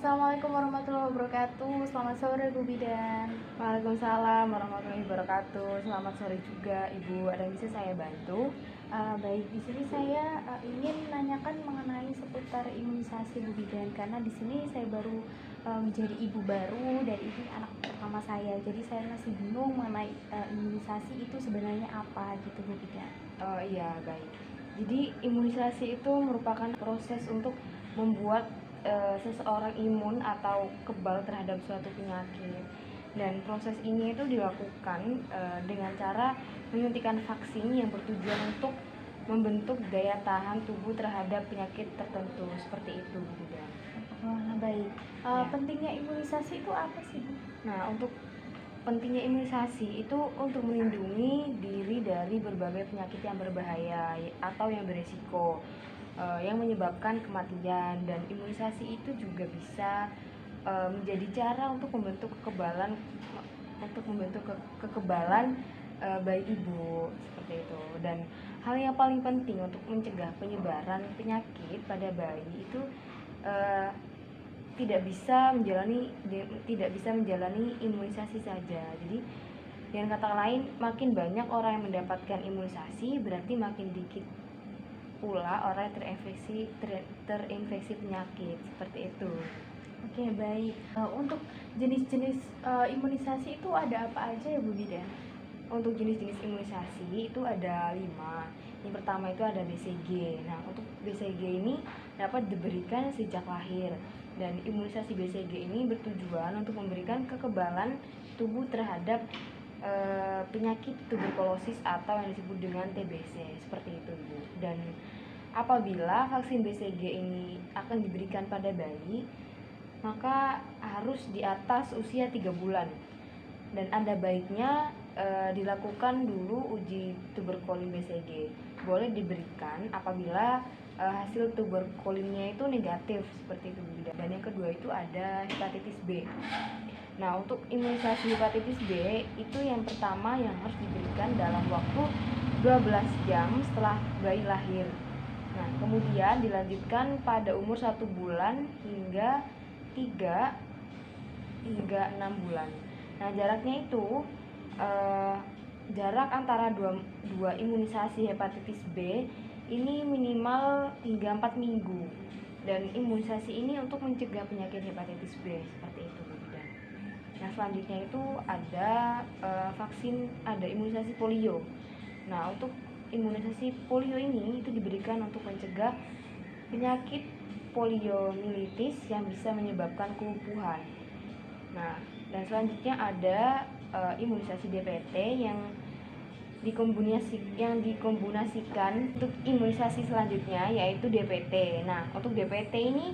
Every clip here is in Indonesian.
Assalamualaikum warahmatullahi wabarakatuh. Selamat sore Bu Bidan. Waalaikumsalam warahmatullahi wabarakatuh. Selamat sore juga Ibu. Ada yang bisa saya bantu? Baik, di sini saya ingin menanyakan mengenai seputar imunisasi Bu Bidan, karena di sini saya baru menjadi ibu baru dan ini anak pertama saya. Jadi saya masih bingung mengenai imunisasi itu sebenarnya apa gitu Bu Bidan. Oh iya, baik. Jadi imunisasi itu merupakan proses untuk membuat seseorang imun atau kebal terhadap suatu penyakit. Dan proses ini itu dilakukan dengan cara menyuntikkan vaksin yang bertujuan untuk membentuk daya tahan tubuh terhadap penyakit tertentu, seperti itu, Bu. Baik. Ya. Pentingnya imunisasi itu apa sih Bu? Nah, untuk pentingnya imunisasi itu untuk melindungi diri dari berbagai penyakit yang berbahaya atau yang beresiko, yang menyebabkan kematian. Dan imunisasi itu juga bisa menjadi cara untuk membentuk kekebalan bayi ibu, seperti itu. Dan hal yang paling penting untuk mencegah penyebaran penyakit pada bayi itu uh, tidak bisa menjalani imunisasi saja. Jadi dengan kata lain, makin banyak orang yang mendapatkan imunisasi, berarti makin dikit pula orang yang terinfeksi penyakit, seperti itu. Oke, baik. Untuk jenis-jenis imunisasi itu ada apa aja ya Bu Bidan? Untuk jenis-jenis imunisasi itu ada 5. Yang pertama itu ada BCG. Nah, untuk BCG ini dapat diberikan sejak lahir. Dan imunisasi BCG ini bertujuan untuk memberikan kekebalan tubuh terhadap penyakit tuberkulosis atau yang disebut dengan TBC, seperti itu, Bu. Dan apabila vaksin BCG ini akan diberikan pada bayi, maka harus di atas usia 3 bulan. Dan ada baiknya dilakukan dulu uji tuberkulin BCG. Boleh diberikan apabila hasil tuberkulinnya itu negatif, seperti itu. Dan yang kedua itu ada hepatitis B. Nah, untuk imunisasi hepatitis B itu yang pertama yang harus diberikan dalam waktu 12 jam setelah bayi lahir. Nah, kemudian dilanjutkan pada umur 1 bulan hingga 3 hingga 6 bulan. Nah, jaraknya itu jarak antara dua imunisasi hepatitis B ini minimal hingga 4 minggu. Dan imunisasi ini untuk mencegah penyakit hepatitis B, seperti itu, Bu. Nah, selanjutnya itu ada ada imunisasi polio. Nah, untuk imunisasi polio ini itu diberikan untuk mencegah penyakit poliomyelitis yang bisa menyebabkan kelumpuhan. Nah, dan selanjutnya ada imunisasi DPT yang dikombinasikan untuk imunisasi selanjutnya, yaitu DPT. Nah, untuk DPT ini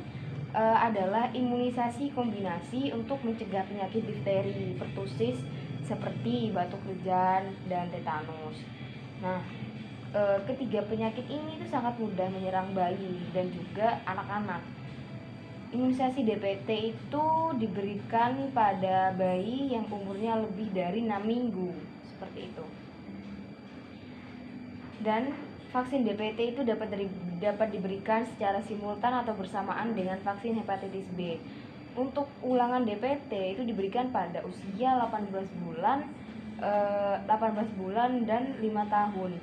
adalah imunisasi kombinasi untuk mencegah penyakit difteri, pertusis seperti batuk hujan dan tetanus. Nah, ketiga penyakit ini itu sangat mudah menyerang bayi dan juga anak-anak. Imunisasi DPT itu diberikan pada bayi yang umurnya lebih dari 6 minggu, seperti itu. Dan vaksin DPT itu dapat diberikan secara simultan atau bersamaan dengan vaksin hepatitis B. Untuk ulangan DPT itu diberikan pada usia 18 bulan dan 5 tahun.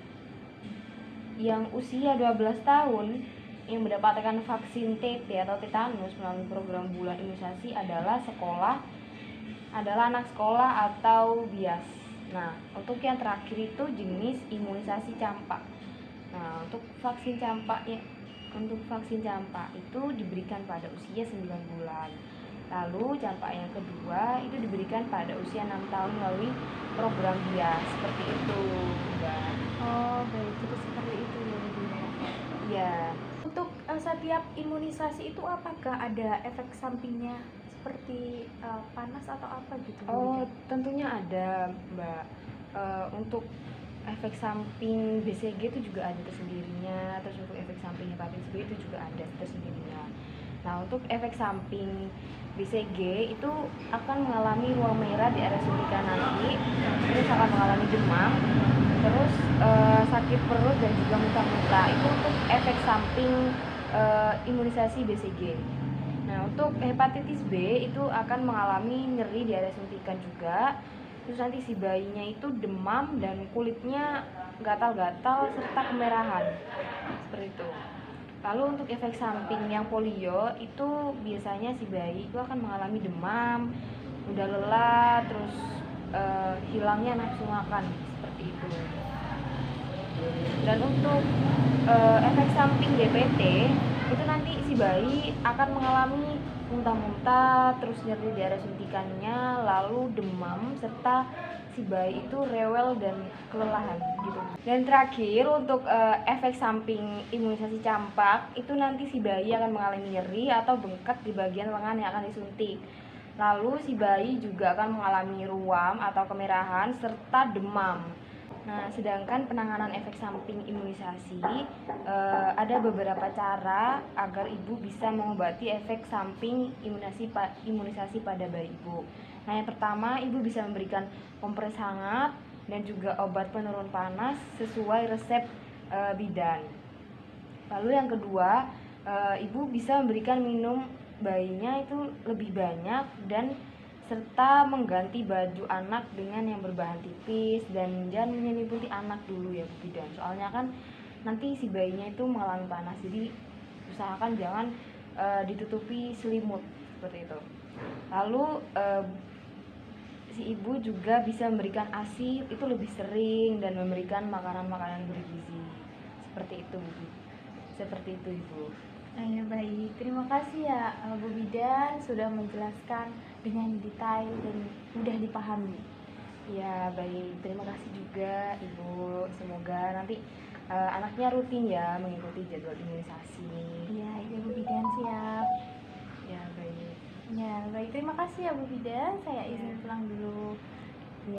Yang usia 12 tahun yang mendapatkan vaksin TT atau tetanus melalui program bulan imunisasi adalah anak sekolah atau bias. Nah, untuk yang terakhir itu jenis imunisasi campak. Nah, untuk vaksin campak itu diberikan pada usia 9 bulan. Lalu campak yang kedua itu diberikan pada usia 6 tahun melalui program bias, seperti itu, Mbak. Oh, baik, itu seperti itu ya Bu. Ya. Untuk setiap imunisasi itu apakah ada efek sampingnya seperti panas atau apa gitu? Oh, tentunya ada, Mbak. Untuk efek samping BCG itu juga ada tersendirinya, terus untuk efek samping hepatitis B itu juga ada tersendirinya. Nah, untuk efek samping BCG itu akan mengalami ruang merah di area suntikan nanti, terus akan mengalami demam, terus sakit perut dan juga muntah-muntah. Itu untuk efek samping imunisasi BCG. Nah, untuk hepatitis B itu akan mengalami nyeri di area suntikan juga. Terus nanti si bayinya itu demam dan kulitnya gatal-gatal serta kemerahan. Seperti itu. Lalu untuk efek samping yang polio itu biasanya si bayi itu akan mengalami demam, mudah lelah, terus hilangnya nafsu makan seperti itu. Dan untuk efek samping DPT itu nanti si bayi akan mengalami muntah-muntah, terus nyeri di area suntikannya, lalu demam, serta si bayi itu rewel dan kelelahan gitu. Dan terakhir untuk efek samping imunisasi campak itu nanti si bayi akan mengalami nyeri atau bengkak di bagian lengan yang akan disuntik. Lalu si bayi juga akan mengalami ruam atau kemerahan serta demam. Nah, sedangkan penanganan efek samping imunisasi ada beberapa cara agar ibu bisa mengobati efek samping imunisasi pada bayi ibu. Nah, yang pertama, ibu bisa memberikan kompres hangat dan juga obat penurun panas sesuai resep bidan. Lalu yang kedua, ibu bisa memberikan minum bayinya itu lebih banyak dan serta mengganti baju anak dengan yang berbahan tipis dan jangan menyelimuti anak dulu ya Bu Bidan. Soalnya kan nanti si bayinya itu mengalami panas, jadi usahakan jangan ditutupi selimut seperti itu. Lalu si ibu juga bisa memberikan ASI itu lebih sering dan memberikan makanan-makanan bergizi seperti itu Bu. Seperti itu Ibu. Ya baik, terima kasih ya Bu Bidan sudah menjelaskan dengan detail dan mudah dipahami. Ya baik, terima kasih juga Ibu. Semoga nanti anaknya rutin ya mengikuti jadwal imunisasi. Ya Bu Bidan, siap. Ya baik. Ya baik, terima kasih ya Bu Bidan. Saya izin pulang dulu.